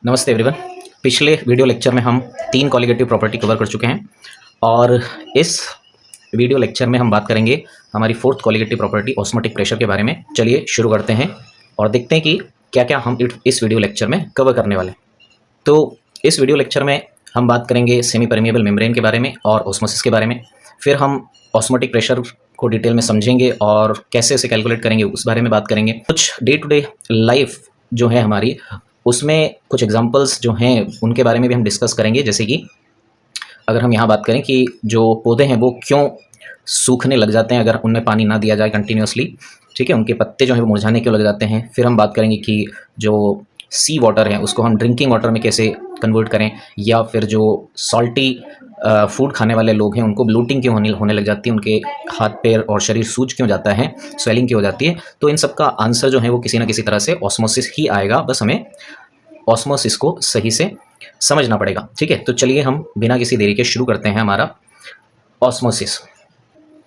नमस्ते एवरीवन। पिछले video lecture में हम 3 कॉलिगेटिव प्रॉपर्टी कवर कर चुके हैं और इस वीडियो लेक्चर में हम बात करेंगे हमारी 4th colligative property osmotic pressure के बारे में। चलिए शुरू करते हैं और देखते हैं कि क्या क्या हम इस वीडियो लेक्चर में कवर करने वाले हैं। तो इस वीडियो लेक्चर में हम बात करेंगे सेमी परमिएबल मेम्ब्रेन के बारे में और ऑस्मोसिस के बारे में। फिर हम ऑस्मोटिक प्रेशर को डिटेल में समझेंगे और कैसे इसे कैलकुलेट करेंगे उस बारे में बात करेंगे। कुछ डे टू डे लाइफ जो है हमारी, उसमें कुछ एग्जांपल्स जो हैं उनके बारे में भी हम डिस्कस करेंगे। जैसे कि अगर हम यहाँ बात करें कि जो पौधे हैं वो क्यों सूखने लग जाते हैं अगर उनमें पानी ना दिया जाए कंटिन्यूसली, ठीक है, उनके पत्ते जो हैं वो मुरझाने क्यों लग जाते हैं। फिर हम बात करेंगे कि जो सी वाटर है उसको हम ड्रिंकिंग वाटर में कैसे कन्वर्ट करें, या फिर जो सॉल्टी फूड खाने वाले लोग हैं उनको ब्लोटिंग क्यों होने लग जाती है, उनके हाथ पैर और शरीर सूज क्यों जाता है, स्वेलिंग क्यों हो जाती है। तो इन सब का आंसर जो है वो किसी ना किसी तरह से ऑस्मोसिस ही आएगा। बस हमें ऑस्मोसिस को सही से समझना पड़ेगा, ठीक है। तो चलिए हम बिना किसी देरी के शुरू करते हैं हमारा ऑस्मोसिस।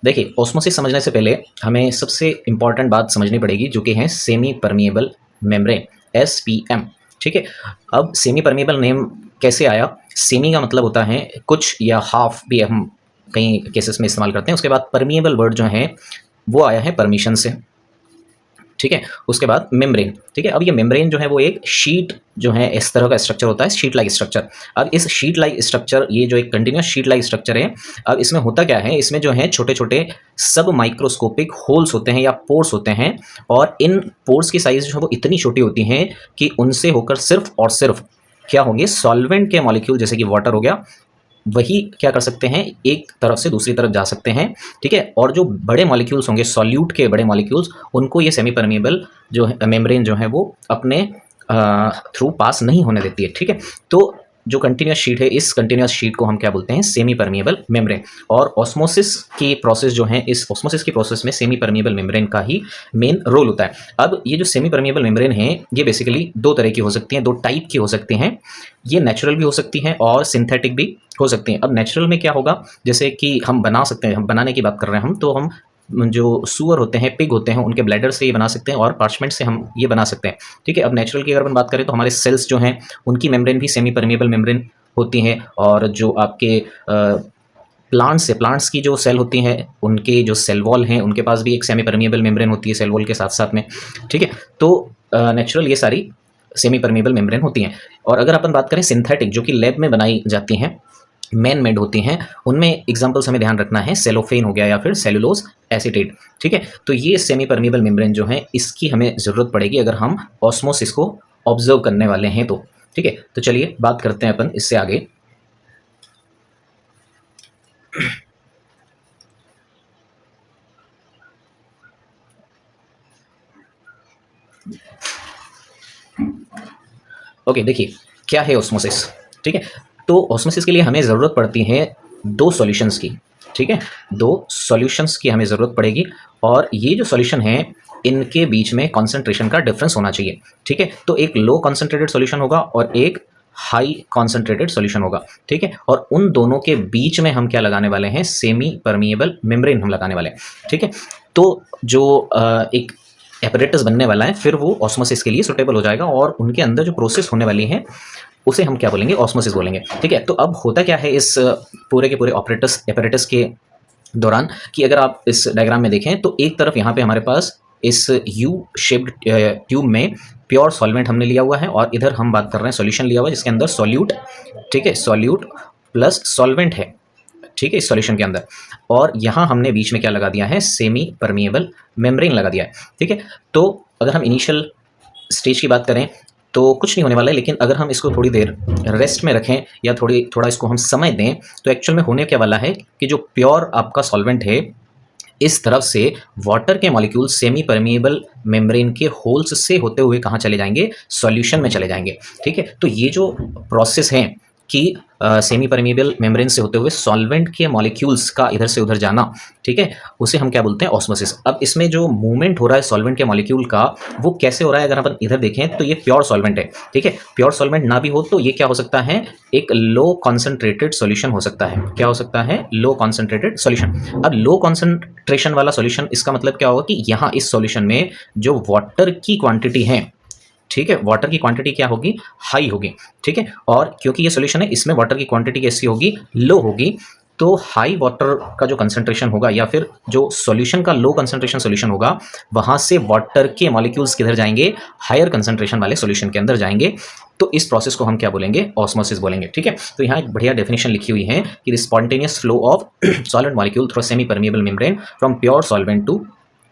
देखिए, ऑस्मोसिस समझने से पहले हमें सबसे इम्पॉर्टेंट बात समझनी पड़ेगी जो कि है सेमी परमिएबल मेम्ब्रेन, SPM, ठीक है। अब सेमी परमिएबल नेम कैसे आया? सेमी का मतलब होता है कुछ या हाफ भी हम कई केसेस में इस्तेमाल करते हैं। उसके बाद परमिएबल वर्ड जो है वो आया है परमिशन से, ठीक है। उसके बाद मेम्ब्रेन, ठीक है। अब ये मेम्ब्रेन जो है वो एक शीट जो है इस तरह का स्ट्रक्चर होता है, शीट लाइक स्ट्रक्चर। अब इस शीट लाइक स्ट्रक्चर, ये जो एक कंटिन्यूस शीट लाइक स्ट्रक्चर है, अब इसमें होता क्या है, इसमें जो है छोटे छोटे सब माइक्रोस्कोपिक होल्स होते हैं या पोर्स होते हैं, और इन पोर्स की साइज जो है वो इतनी छोटी होती हैं कि उनसे होकर सिर्फ और सिर्फ क्या होंगे, सॉल्वेंट के मॉलिक्यूल जैसे कि वाटर हो गया, वही क्या कर सकते हैं, एक तरफ से दूसरी तरफ जा सकते हैं, ठीक है। और जो बड़े मॉलिक्यूल्स होंगे, सॉल्यूट के बड़े मॉलिक्यूल्स, उनको ये सेमी परमिएबल जो है मेम्ब्रेन जो है वो अपने थ्रू पास नहीं होने देती है, ठीक है। तो जो कंटिन्यूस शीट है, इस कंटिन्यूस शीट को हम क्या बोलते हैं, सेमी परमिएबल मेम्ब्रेन। और ऑस्मोसिस की प्रोसेस जो है, इस ऑस्मोसिस की प्रोसेस में सेमी परमिएबल मेम्ब्रेन का ही मेन रोल होता है। अब ये जो सेमी परमिएबल मेम्ब्रेन है ये बेसिकली दो तरह की हो सकती हैं, दो टाइप की हो सकती हैं। ये नेचुरल भी हो सकती हैं और सिंथेटिक भी हो सकती हैं। अब नेचुरल में क्या होगा, जैसे कि हम बना सकते हैं, हम बनाने की बात कर रहे हैं हम, तो हम जो सूअर होते हैं, पिग होते हैं, उनके ब्लैडर से ये बना सकते हैं और पार्चमेंट से हम ये बना सकते हैं, ठीक है। अब नेचुरल की अगर हम बात करें तो हमारे सेल्स जो हैं उनकी मेम्ब्रेन भी सेमी परमिएबल मेम्ब्रेन होती हैं, और जो आपके प्लांट्स की जो सेल होती हैं उनके जो सेल वॉल हैं उनके पास भी एक सेमी परमिएबल मेम्ब्रेन होती है सेल वॉल के साथ साथ में, ठीक है। तो नेचुरल ये सारी सेमी परमिएबल मेम्ब्रेन होती हैं। और अगर अपन बात करें सिंथेटिक, जो कि लैब में बनाई जाती हैं, मैन मेड होती हैं, उनमें एग्जांपल्स हमें ध्यान रखना है, सेलोफेन हो गया या फिर सेलुलोज एसीटेट, ठीक है। तो ये सेमी परमिएबल मेम्ब्रेन जो है इसकी हमें ज़रूरत पड़ेगी अगर हम ऑस्मोसिस को ऑब्जर्व करने वाले हैं तो, ठीक है। तो चलिए बात करते हैं अपन इससे आगे। ओके, देखिए क्या है ऑस्मोसिस, ठीक है। तो ऑस्मोसिस के लिए हमें ज़रूरत पड़ती है दो सॉल्यूशंस की, ठीक है। दो सॉल्यूशंस की हमें ज़रूरत पड़ेगी, और ये जो सॉल्यूशन है इनके बीच में कॉन्सेंट्रेशन का डिफरेंस होना चाहिए, ठीक है। तो एक लो कॉन्सेंट्रेटेड सॉल्यूशन होगा और एक हाई कॉन्सेंट्रेटेड सॉल्यूशन होगा, ठीक है। और उन दोनों के बीच में हम क्या लगाने वाले हैं, सेमी परमिएबल मेम्ब्रेन हम लगाने वाले हैं, ठीक है। तो जो एक एपरेटस बनने वाला है फिर वो ऑस्मोसिस के लिए सुटेबल हो जाएगा, और उनके अंदर जो प्रोसेस होने वाली है उसे हम क्या बोलेंगे, ऑस्मोसिस बोलेंगे, ठीक है। तो अब होता क्या है इस पूरे के पूरे एपरेटस के दौरान, कि अगर आप इस डायग्राम में देखें तो एक तरफ यहाँ पे हमारे पास इस यू शेप्ड ट्यूब में प्योर सॉल्वेंट हमने लिया हुआ है, और इधर हम बात कर रहे हैं सॉल्यूशन लिया हुआ है जिसके अंदर सॉल्यूट, ठीक है, सॉल्यूट प्लस सॉल्वेंट है, ठीक है, इस सॉल्यूशन के अंदर। और यहाँ हमने बीच में क्या लगा दिया है, सेमी परमिएबल मेम्ब्रेन लगा दिया है, ठीक है। तो अगर हम इनिशियल स्टेज की बात करें तो कुछ नहीं होने वाला है, लेकिन अगर हम इसको थोड़ी देर रेस्ट में रखें या थोड़ा इसको हम समय दें तो एक्चुअल में होने क्या वाला है कि जो प्योर आपका सॉल्वेंट है इस तरफ से वाटर के मॉलिक्यूल सेमी परमिएबल मेम्ब्रेन के होल्स से होते हुए कहाँ चले जाएंगे, सॉल्यूशन में चले जाएंगे, ठीक है। तो ये जो प्रोसेस है कि सेमी परमिएबल मेम्ब्रेन से होते हुए सॉल्वेंट के मॉलिक्यूल्स का इधर से उधर जाना, ठीक है, उसे हम क्या बोलते हैं, ऑस्मोसिस। अब इसमें जो मूवमेंट हो रहा है सॉल्वेंट के मॉलिक्यूल का वो कैसे हो रहा है, अगर अपन इधर देखें तो ये प्योर सॉल्वेंट है, ठीक है। प्योर सॉल्वेंट ना भी हो तो ये क्या हो सकता है, एक लो कॉन्सेंट्रेटेड सॉल्यूशन हो सकता है। क्या हो सकता है, लो कॉन्सेंट्रेटेड सॉल्यूशन। अब लो कॉन्सेंट्रेशन वाला सॉल्यूशन, इसका मतलब क्या होगा कि यहाँ इस सॉल्यूशन में जो वाटर की क्वांटिटी है, ठीक है, वाटर की क्वांटिटी क्या होगी, हाई होगी, ठीक है। और क्योंकि ये सॉल्यूशन है, इसमें वाटर की क्वांटिटी कैसी होगी, लो होगी, तो हाई वाटर का जो कंसंट्रेशन होगा या फिर जो सॉल्यूशन का लो कंसंट्रेशन सॉल्यूशन होगा, वहां से वाटर के मॉलिक्यूल्स किधर जाएंगे, हायर कंसंट्रेशन वाले सॉल्यूशन के अंदर जाएंगे। तो इस प्रोसेस को हम क्या बोलेंगे, ऑस्मोसिस बोलेंगे, ठीक है। तो यहाँ एक बढ़िया डेफिनेशन लिखी हुई है कि the spontaneous flow of solid molecule through semi permeable membrane from pure solvent to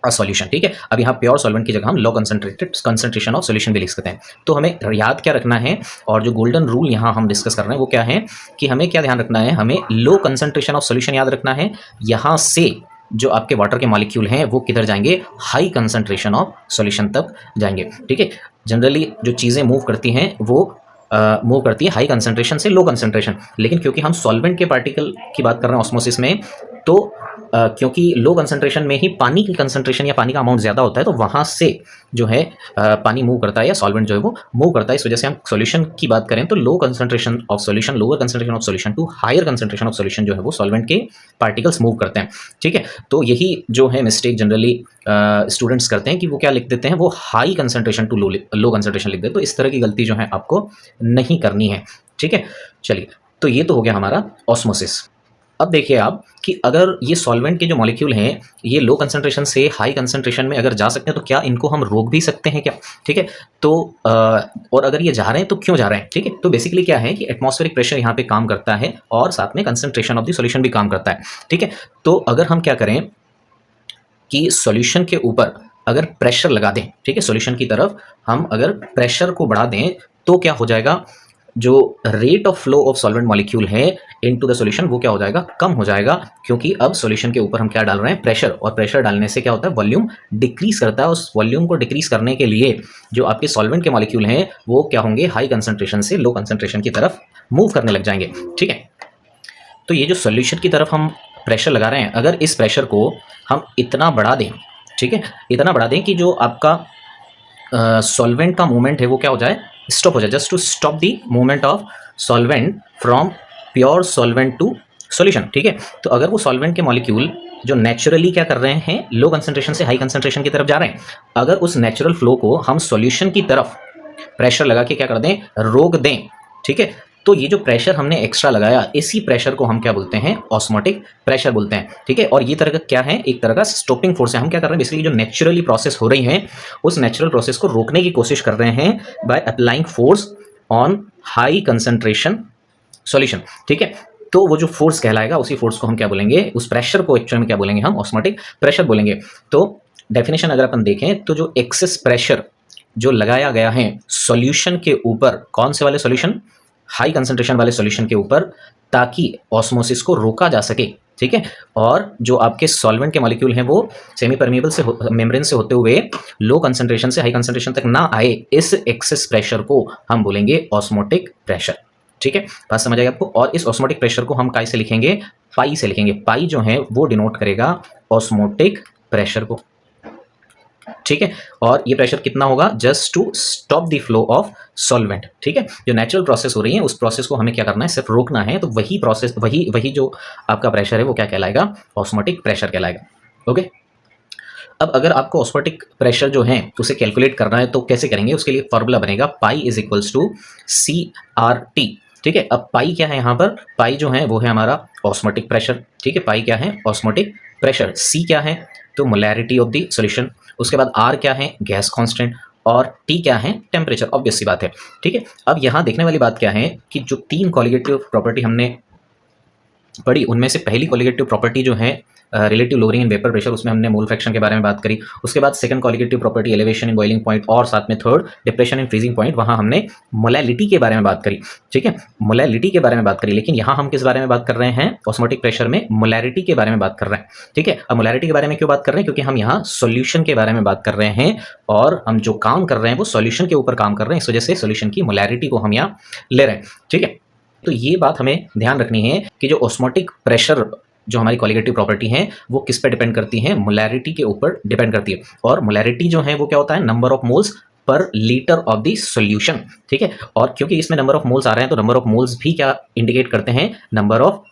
a solution, ठीक है। अब यहाँ प्योर सॉल्वेंट की जगह हम लो कंसंट्रेशन ऑफ सॉल्यूशन भी लिख सकते हैं। तो हमें याद क्या रखना है, और जो गोल्डन रूल यहाँ हम डिस्कस कर रहे हैं वो क्या है कि हमें क्या ध्यान रखना है, हमें लो कंसंट्रेशन ऑफ सॉल्यूशन याद रखना है। यहाँ से जो आपके वाटर के मॉलिक्यूल हैं वो किधर जाएंगे, हाई कंसंट्रेशन ऑफ सॉल्यूशन तक जाएंगे, ठीक है। जनरली जो चीज़ें मूव करती हैं वो मूव करती है हाई कंसंट्रेशन से लो कंसंट्रेशन, लेकिन क्योंकि हम सॉल्वेंट के पार्टिकल की बात कर रहे हैं ऑस्मोसिस में, तो क्योंकि लो कंसंट्रेशन में ही पानी की कंसंट्रेशन या पानी का अमाउंट ज़्यादा होता है, तो वहाँ से जो है पानी मूव करता है या सॉल्वेंट जो है वो मूव करता है। इस वजह से हम सॉल्यूशन की बात करें तो low concentration of solution, lower concentration of solution to higher concentration of solution जो है वो सॉल्वेंट के पार्टिकल्स मूव करते हैं, ठीक है। तो यही जो है मिस्टेक जनरली स्टूडेंट्स करते हैं कि वो क्या लिख देते हैं, वो high concentration to low concentration लिख देते हैं। तो इस तरह की गलती जो है आपको नहीं करनी है, ठीक है। चलिए, तो ये तो हो गया हमारा ऑस्मोसिस। अब देखिए आप कि अगर ये सॉल्वेंट के जो मॉलिक्यूल हैं ये लो कंसंट्रेशन से हाई कंसंट्रेशन में अगर जा सकते हैं तो क्या इनको हम रोक भी सकते हैं क्या, ठीक है। तो और अगर ये जा रहे हैं तो क्यों जा रहे हैं, ठीक है। तो बेसिकली क्या है कि एटमॉस्फेरिक प्रेशर यहाँ पे काम करता है और साथ में कंसंट्रेशन ऑफ द सॉल्यूशन भी काम करता है, ठीक है। तो अगर हम क्या करें कि सॉल्यूशन के ऊपर अगर प्रेशर लगा दें, ठीक है, सॉल्यूशन की तरफ हम अगर प्रेशर को बढ़ा दें तो क्या हो जाएगा, जो rate of flow of solvent molecule है इनटू द सॉल्यूशन वो क्या हो जाएगा, कम हो जाएगा। क्योंकि अब सॉल्यूशन के ऊपर हम क्या डाल रहे हैं, प्रेशर, और प्रेशर डालने से क्या होता है, वॉल्यूम डिक्रीज करता है। उस वॉल्यूम को डिक्रीज करने के लिए जो आपके सॉल्वेंट के मॉलिक्यूल हैं वो क्या होंगे, हाई कंसंट्रेशन से लो कंसंट्रेशन की तरफ मूव करने लग जाएंगे, ठीक है। तो ये जो सॉल्यूशन की तरफ हम प्रेशर लगा रहे हैं, अगर इस प्रेशर को हम इतना बढ़ा दें, ठीक है, इतना बढ़ा दें कि जो आपका सॉल्वेंट का मूवमेंट है वो क्या हो जाए, स्टॉप हो जाए, just to stop the movement of solvent from pure solvent to solution, ठीक है। तो अगर वो सॉल्वेंट के मॉलिक्यूल जो नेचुरली क्या कर रहे हैं, लो कंसंट्रेशन से हाई कंसंट्रेशन की तरफ जा रहे हैं, अगर उस नेचुरल फ्लो को हम सॉल्यूशन की तरफ प्रेशर लगा के क्या कर दें, रोक दें, ठीक है। तो ये जो प्रेशर हमने एक्स्ट्रा लगाया, इसी प्रेशर को हम क्या बोलते हैं, ऑस्मोटिक प्रेशर बोलते हैं, ठीक है। और ये तरह का क्या है, एक तरह का स्टॉपिंग फोर्स है। हम क्या कर रहे हैं, बेसिकली जो नेचुरली प्रोसेस हो रही है उस नेचुरल प्रोसेस को रोकने की कोशिश कर रहे हैं by applying force on high concentration solution, ठीक है। तो वो जो फोर्स कहलाएगा, उसी फोर्स को हम क्या बोलेंगे, उस प्रेशर को एक्चुअल में क्या बोलेंगे, हम ऑस्मोटिक प्रेशर बोलेंगे। तो डेफिनेशन अगर अपन देखें तो जो एक्सेस प्रेशर जो लगाया गया है सॉल्यूशन के ऊपर, कौन से वाले सॉल्यूशन, हाई कंसंट्रेशन वाले सॉल्यूशन के ऊपर, ताकि ऑस्मोसिस को रोका जा सके, ठीक है। और जो आपके सॉल्वेंट के मॉलिक्यूल हैं वो सेमी परमिएबल से मेम्ब्रेन से होते हुए लो कंसंट्रेशन से हाई कंसंट्रेशन तक ना आए, इस एक्सेस प्रेशर को हम बोलेंगे ऑस्मोटिक प्रेशर, ठीक है। बात समझ आई आपको। और इस ऑस्मोटिक प्रेशर को हम काय से लिखेंगे, पाई से लिखेंगे। पाई जो है वो डिनोट करेगा ऑस्मोटिक प्रेशर को, ठीक है। और ये प्रेशर कितना होगा, just to stop the flow of solvent, ठीक है। जो नेचुरल प्रोसेस हो रही है उस प्रोसेस को हमें क्या करना है, सिर्फ रोकना है। तो वही प्रोसेस, वही जो आपका प्रेशर है वो क्या कहलाएगा, ऑस्मोटिक प्रेशर कहलाएगा, ओके। अब अगर आपको ऑस्मोटिक प्रेशर जो है उसे कैलकुलेट करना है तो कैसे करेंगे, उसके लिए फॉर्मूला बनेगा pi is equals to CRT, ठीक है। अब पाई क्या है, यहाँ पर पाई जो है वो है हमारा ऑस्मोटिक प्रेशर, ठीक है। पाई क्या है, ऑस्मोटिक प्रेशर। C क्या है, तो मोलैरिटी ऑफ द सॉल्यूशन। उसके बाद R क्या है, गैस कांस्टेंट। और T क्या है, टेम्परेचर, ऑब्वियस सी बात है, ठीक है। अब यहाँ देखने वाली बात क्या है कि जो 3 कॉलिगेटिव प्रॉपर्टी हमने पढ़ी, उनमें से पहली कॉलिगेटिव प्रॉपर्टी जो है relative lowering in vapour pressure, उसमें हमने मोल फ्रैक्शन के बारे में बात करी। उसके बाद second colligative property elevation in boiling point, और साथ में third depression in freezing point, वहाँ हमने मोलैलिटी के बारे में बात करी, ठीक है, मोलैलिटी के बारे में बात करी। लेकिन यहाँ हम किस बारे में बात कर रहे हैं, ऑस्मोटिक प्रेशर में मोलैरिटी के बारे में बात कर रहे हैं, ठीक है। अब मोलैरिटी के बारे में क्यों बात कर रहे हैं, क्योंकि हम यहाँ सॉल्यूशन के बारे में बात कर रहे हैं और हम जो काम कर रहे हैं वो सॉल्यूशन के ऊपर काम कर रहे हैं, इस वजह से सॉल्यूशन की मोलैरिटी को हम यहाँ ले रहे हैं, ठीक है। तो ये बात हमें ध्यान रखनी है कि जो ऑस्मोटिक प्रेशर जो हमारी कॉलिगेटिव प्रॉपर्टी है वो किस पे डिपेंड करती है, मोलैरिटी के ऊपर डिपेंड करती है। और मोलैरिटी जो है वो क्या होता है, number of moles per litre of the solution, ठीक है। और क्योंकि इसमें नंबर ऑफ मोल्स आ रहे हैं तो नंबर ऑफ मोल्स भी क्या इंडिकेट करते हैं, नंबर ऑफ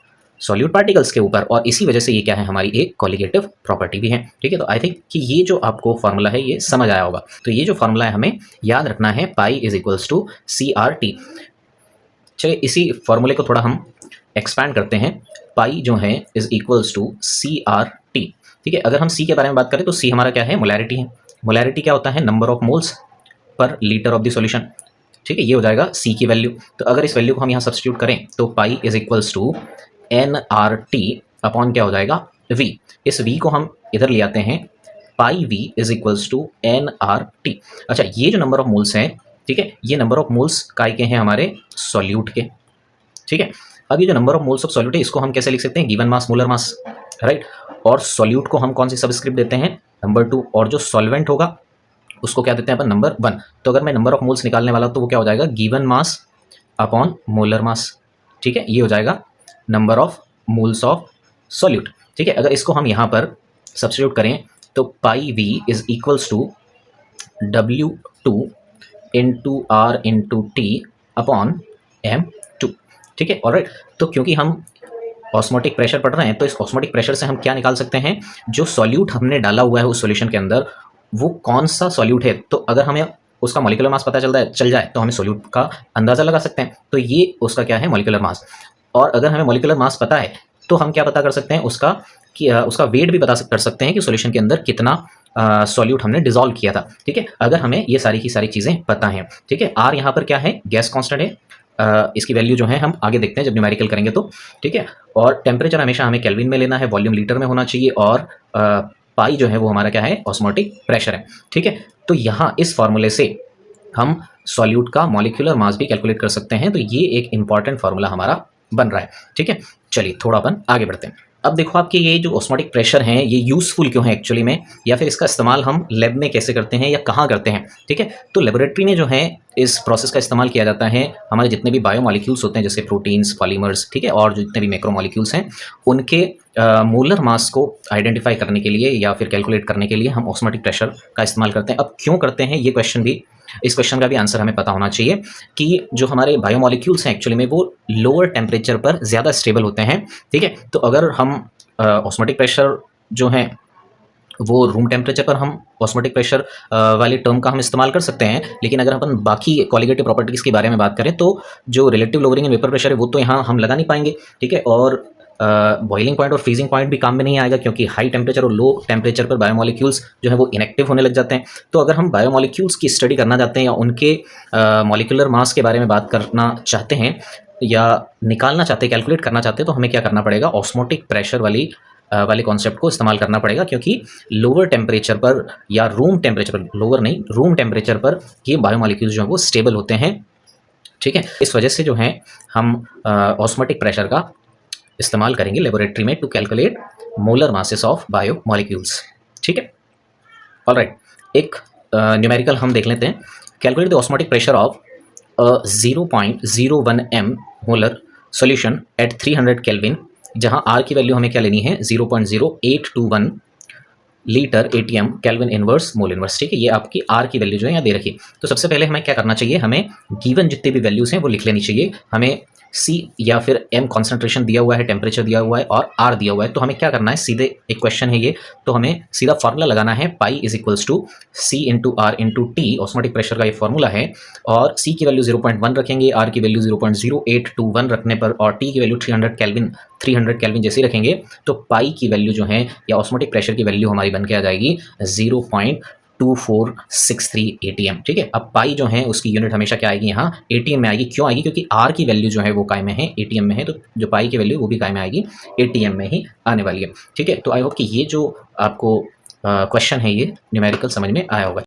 सॉल्यूट पार्टिकल्स के ऊपर, और इसी वजह से ये क्या है, हमारी एक कॉलिगेटिव प्रॉपर्टी भी है। ठीक है, तो आई थिंक कि ये जो आपको फार्मूला है ये समझ आया होगा। तो ये जो फार्मूला है हमें याद रखना है, pi is equals to CRT। चलिए इसी फार्मूले को थोड़ा हम एक्सपैंड करते हैं। पाई जो है इज इक्वल्स टू CRT। ठीक है, अगर हम सी के बारे में बात करें तो सी हमारा क्या है, मोलैरिटी है। मोलैरिटी क्या होता है, number of moles per litre of the solution. ठीक है, ये हो जाएगा सी की वैल्यू। तो अगर इस वैल्यू को हम यहाँ सब्स्टिट्यूट करें तो pi is equals to NRT upon क्या हो जाएगा, V। इस V को हम इधर ले आते हैं, pi V is equals to NRT। अच्छा, ये जो नंबर ऑफ मोल्स हैं, ठीक है, ये नंबर ऑफ मोल्स काय के हैं, हमारे सॉल्यूट के। ठीक है, अब ये जो number of moles of solute है इसको हम कैसे लिख सकते हैं, given mass molar mass, right. और सॉल्यूट को हम कौन सी सबस्क्रिप्ट देते हैं, नंबर 2, और जो सॉल्वेंट होगा उसको क्या देते हैं अपन, नंबर 1। तो अगर मैं नंबर ऑफ मोल्स निकालने वाला तो वो क्या हो जाएगा, given mass upon molar mass. ठीक है, ये हो जाएगा number of moles of solute. ठीक है, अगर इसको हम यहाँ पर सब्स्टिट्यूट करें तो pi V is equals to W2 into R into T upon M2। ठीक है, ऑलराइट। तो क्योंकि हम ऑस्मोटिक प्रेशर पढ़ रहे हैं तो इस ऑस्मोटिक प्रेशर से हम क्या निकाल सकते हैं, जो सॉल्यूट हमने डाला हुआ है उस सॉल्यूशन के अंदर वो कौन सा सॉल्यूट है। तो अगर हमें उसका मॉलिक्यूलर मास पता चल जाए तो हमें सॉल्यूट का अंदाज़ा लगा सकते हैं। तो ये उसका क्या है, मॉलिक्यूलर मास। और अगर हमें मॉलिक्यूलर मास पता है तो हम क्या पता कर सकते हैं, उसका कि उसका वेट भी पता कर सकते हैं कि सॉल्यूशन के अंदर कितना सॉल्यूट हमने डिसॉल्व किया था। ठीक है, अगर हमें ये सारी की सारी चीज़ें पता हैं। ठीक है, R यहाँ पर क्या है, गैस कांस्टेंट है। इसकी वैल्यू जो है हम आगे देखते हैं जब न्यूमेरिकल करेंगे तो। ठीक है, और टेम्परेचर हमेशा हमें केल्विन में लेना है, वॉल्यूम लीटर में होना चाहिए, और पाई जो है वो हमारा क्या है, ऑस्मोटिक प्रेशर है। ठीक है, तो यहाँ इस फार्मूले से हम सॉल्यूट का मॉलिक्यूलर मास भी कैलकुलेट कर सकते हैं। तो ये एक इंपॉर्टेंट फार्मूला हमारा बन रहा है। ठीक है, चलिए थोड़ा अपन आगे बढ़ते हैं। अब देखो आपके ये जो ऑस्मोटिक प्रेशर हैं ये यूज़फुल क्यों है एक्चुअली में, या फिर इसका इस्तेमाल हम लैब में कैसे करते हैं या कहाँ करते हैं। ठीक है, तो लेबोरेटरी में जो है इस प्रोसेस का इस्तेमाल किया जाता है हमारे जितने भी बायोमॉलिक्यूल्स होते हैं, जैसे प्रोटीन्स, पॉलीमर्स, ठीक है, और जो जितने भी मैक्रोमॉलिक्यूल्स हैं उनके मोलर मास को आइडेंटिफाई करने के लिए या फिर कैलकुलेट करने के लिए हम ऑस्मोटिक प्रेशर का इस्तेमाल करते हैं। अब क्यों करते हैं ये क्वेश्चन भी, इस क्वेश्चन का भी आंसर हमें पता होना चाहिए कि जो हमारे बायोमॉलिक्यूल्स हैं एक्चुअली में वो लोअर टेम्परेचर पर ज़्यादा स्टेबल होते हैं। ठीक है, तो अगर हम ऑस्मोटिक प्रेशर जो है वो रूम टेम्परेचर पर हम ऑस्मोटिक प्रेशर वाली टर्म का हम इस्तेमाल कर सकते हैं, लेकिन अगर अपन बाकी कॉलिगेटिव प्रॉपर्टीज़ के बारे में बात करें तो जो relative lowering in vapour pressure है वो तो यहाँ हम लगा नहीं पाएंगे। ठीक है, और बॉइलिंग पॉइंट और फ्रीजिंग पॉइंट भी काम में नहीं आएगा, क्योंकि हाई टेम्परेचर और लो टेम्परेचर पर बायोमॉलिक्यूल्स जो है वो इनएक्टिव होने लग जाते हैं। तो अगर हम बायोमॉलिक्यूल्स की स्टडी करना चाहते हैं या उनके मॉलिक्यूलर मास के बारे में बात करना चाहते हैं या निकालना चाहते हैं, कैलकुलेट करना चाहते हैं, तो हमें क्या करना पड़ेगा, ऑस्मोटिक प्रेशर वाले कॉन्सेप्ट को इस्तेमाल करना पड़ेगा। क्योंकि लोअर टेम्परेचर पर या रूम टेम्परेचर पर, लोअर नहीं रूम टेम्परेचर पर ये बायोमॉलिक्यूल्स जो है वो स्टेबल होते हैं। ठीक है, इस वजह से जो है हम ऑस्मोटिक प्रेशर का इस्तेमाल करेंगे लेबोरेटरी में to calculate molar masses of biomolecules. ठीक है, ऑलराइट, एक न्यूमेरिकल हम देख लेते हैं। Calculate the osmotic pressure of 0.01 m molar solution at 300 kelvin, जहां R की वैल्यू हमें क्या लेनी है, 0.0821 litre ATM kelvin inverse mole inverse. ठीक है, ये आपकी R की वैल्यू जो है यहाँ दे रखी। तो सबसे पहले हमें क्या करना चाहिए, हमें गिवन जितने भी वैल्यूज़ हैं वो लिख लेनी चाहिए। हमें C या फिर M कॉन्सेंट्रेशन दिया हुआ है, टेम्परेचर दिया हुआ है और R दिया हुआ है। तो हमें क्या करना है, सीधे एक क्वेश्चन है ये, तो हमें सीधा फार्मूला लगाना है, pi is equals to C into R into T, osmotic pressure का ये फार्मूला है। और C की वैल्यू 0.1 रखेंगे, R की वैल्यू 0.0821 रखने पर और T की वैल्यू 300 केल्विन जैसी रखेंगे तो पाई की वैल्यू जो है या ऑस्मोटिक प्रेशर की वैल्यू हमारी बन के आ जाएगी 0.2463 ATM। ठीक है, अब पाई जो है उसकी यूनिट हमेशा क्या आएगी, यहाँ ATM में आएगी। क्यों आएगी, क्योंकि R की वैल्यू जो है वो काय में है, ATM में है, तो जो पाई की वैल्यू वो भी काय में आएगी, ATM में ही आने वाली है। ठीक है, तो आई होप कि ये जो आपको क्वेश्चन है ये न्यूमेरिकल समझ में आया होगा।